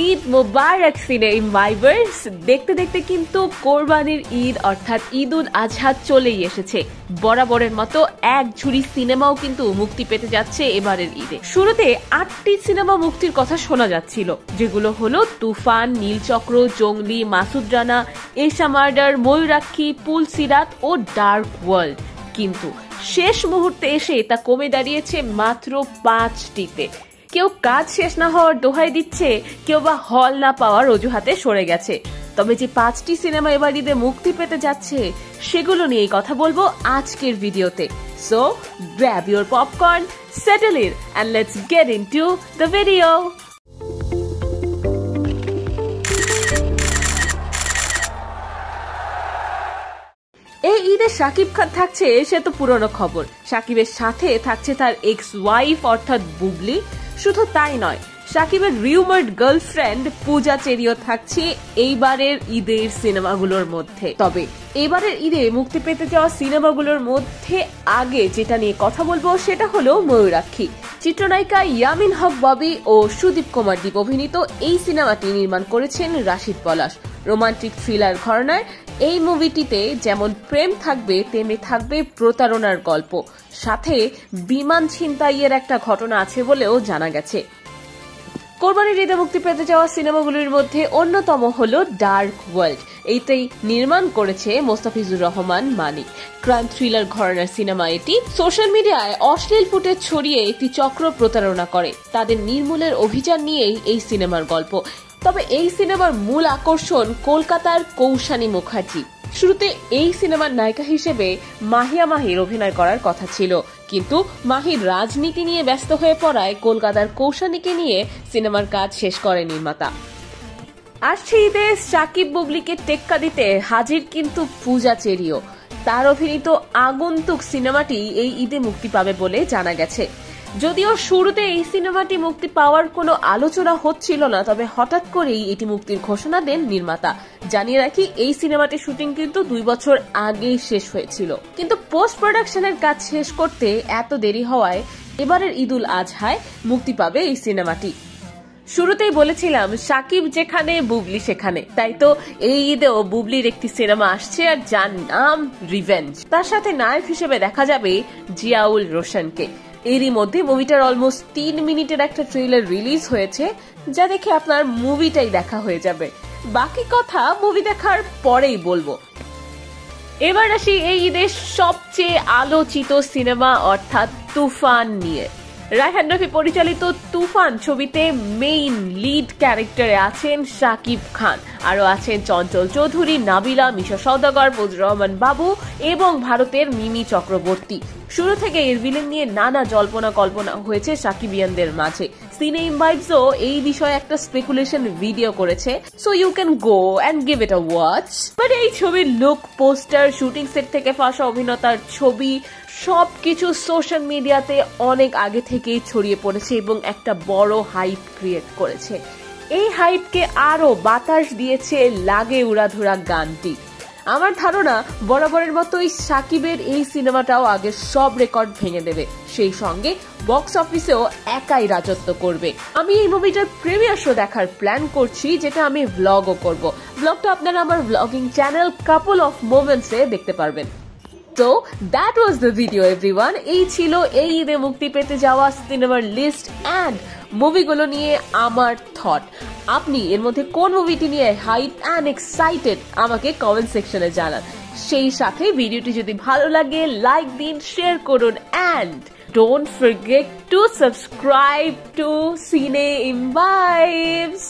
ঈদ মোবারক সিনে ইনভাইভার্স। দেখতে দেখতে কিন্তু কোরবানির ঈদ অর্থাৎ ঈদ উল আজহা চলেই এসেছে। বরাবরের মতো এক ঝুড়ি সিনেমাও কিন্তু মুক্তি পেতে যাচ্ছে এবারের ঈদে। শুরুতে 8টি সিনেমা মুক্তির কথা শোনা যাচ্ছিল, যেগুলো হলো তুফান, নীলচক্র, জঙ্গলি, মাসুদ রানা, এশা মার্ডার, ময়ূরাক্ষী, পুলসিরাত ও ডার্ক ওয়ার্ল্ড। কিন্তু শেষ মুহূর্তে এসে তা কমে দাঁড়িয়েছে মাত্র 5টিতে। কেউ কাজ শেষ না হওয়ার দোহাই দিচ্ছে, কেউ বা হল না পাওয়ার অজুহাতে সরে গেছে। তবে যে 5টি সিনেমা এবার ঈদে মুক্তি পেতে যাচ্ছে সেগুলো নিয়েই কথা বলবো আজকের ভিডিওতে। So grab your popcorn, settle in and let's get into the video. এই ঈদে শাকিব খান থাকছে সে তো পুরনো খবর। শাকিবের সাথে থাকছে তার এক্স ওয়াইফ অর্থাৎ বুবলি। শুধু তাই নয়, শাকিবের রিউমার্ড গার্লফ্রেন্ড পূজা চেরিও থাকছে এইবারের ঈদের সিনেমাগুলোর মধ্যে। তবে এবারের ঈদে মুক্তি পেতে যাওয়া সিনেমাগুলোর মধ্যে আগে যেটা নিয়ে কথা বলবো সেটা হলো ময়ূরাক্ষী। চিত্রনায়িকা ইয়ামিন হক ববি ও সুদীপ কুমার দীপ অভিনীত এই সিনেমাটি নির্মাণ করেছেন রাশিদ পলাশ। রোমান্টিক থ্রিলার ঘরানার এই মুভিটিতে যেমন প্রেম থাকবে তেমনি থাকবে প্রতারণার গল্প, সাথে বিমান ছিনতাইয়ের একটা ঘটনা আছে বলেও জানা গেছে। কোরবানির ঈদে মুক্তি পেতে যাওয়া সিনেমাগুলির মধ্যে অন্যতম হলো ডার্ক ওয়ার্ল্ড। এইটাই নির্মাণ করেছে মোস্তাফিজুর রহমান মানিক। ক্রাইম থ্রিলার ঘরানার সিনেমা এটি। সোশ্যাল মিডিয়ায় অশ্লীল ফুটেজ ছড়িয়ে একটি চক্র প্রতারণা করে, তাদের নির্মূলের অভিযান নিয়েই এই সিনেমার গল্প। তবে এই সিনেমার মূল আকর্ষণ কলকাতার কৌশানী মুখার্জি। শুরুতে এই সিনেমার নায়িকা হিসেবে মাহিয়া মাহির অভিনয় করার কথা ছিল, কিন্তু মাহির রাজনীতি নিয়ে ব্যস্ত হয়ে পড়ায় কলকাতার কৌশানীকে নিয়ে সিনেমার কাজ শেষ করে নির্মাতা। আসছে ঈদে শাকিব বুবলিকে টেক্কা দিতে হাজির কিন্তু পূজা চেরিও। তার অভিনীত আগন্তুক সিনেমাটি এই ঈদে মুক্তি পাবে বলে জানা গেছে। যদিও শুরুতে এই সিনেমাটি মুক্তি পাওয়ার কোনো আলোচনা হচ্ছিল না, তবে হঠাৎ করেই এটি মুক্তির ঘোষণা দেন নির্মাতা। জানিয়ে রাখি, এই সিনেমাটির শুটিং কিন্তু 2 বছর আগেই শেষ হয়েছিল, কিন্তু পোস্ট প্রোডাকশনের কাজ শেষ করতে এত দেরি হওয়ায় এবারের ঈদ উল আজহায় মুক্তি পাবে এই সিনেমাটি। শুরুতেই বলেছিলাম শাকিব যেখানে বুবলি সেখানে, তাই তো এই ঈদেও বুবলির একটি সিনেমা আসছে, আর যার নাম রিভেঞ্জ। তার সাথে নায়ক হিসেবে দেখা যাবে জিয়াউল রোশনকে। এরই মধ্যে মুভিটার অলমোস্ট 3 মিনিটের একটা ট্রেলার রিলিজ হয়েছে, যা দেখে আপনার মুভিটাই দেখা হয়ে যাবে। বাকি কথা মুভি দেখার পরেই বলবো। এবার আসি এই ঈদের সবচেয়ে আলোচিত সিনেমা অর্থাৎ তুফান নিয়ে। রায়হান রাফি পরিচালিত তুফান ছবিতে মেইন লিড ক্যারেক্টারে আছেন শাকিব খান, আরো আছেন চঞ্চল চৌধুরী, নাবিলা, মিশা সওদাগর, ফজলুর রহমান বাবু এবং ভারতের মিমি চক্রবর্তী। শুরু থেকে এর ভিলেন নিয়ে নানা জল্পনা কল্পনা হয়েছে সাকিবিয়ানদের মাঝে। সিনে ইনভাইভসও এই বিষয়ে একটা স্পেকুলেশন ভিডিও করেছে, so you can go and give it a watch. But এই ছবির লুক, পোস্টার, শুটিং সেট থেকে ফাঁসা অভিনেতার ছবি সবকিছু সোশ্যাল মিডিয়াতে অনেক আগে থেকেই ছড়িয়ে পড়েছে এবং একটা বড় হাইপ ক্রিয়েট করেছে। এই হাইপকে আরো বাতাস দিয়েছে লাগে উড়াধুরা গানটি। আমার ধারণা বরাবরের মতোই সাকিবের এই সিনেমাটাও আগের সব রেকর্ড ভেঙে দেবে, সেই সঙ্গে বক্স অফিসেও একাই রাজত্ব করবে। আমি এই মুভিটার প্রিমিয়ার শো দেখার প্ল্যান করছি, যেটা আমি ভ্লগও করব। ভ্লগটা আপনারা আমার ভ্লগিং চ্যানেল কাপল অফ মোমেন্টসে দেখতে পারবেন। So that was the video everyone. এই ছিল এই ঈদে মুক্তি পেতে যাওয়া সিনেমার লিস্ট এন্ড মুভিগুলো নিয়ে আমার থট। আপনি এর মধ্যে কোন মুভিটি নিয়ে হাইপ এন্ড এক্সাইটেড আমাকে কমেন্ট সেকশনে জানান। সেই সাথে ভিডিওটি যদি ভালো লাগে লাইক দিন, শেয়ার করুন and don't forget to subscribe to Cine Vibes.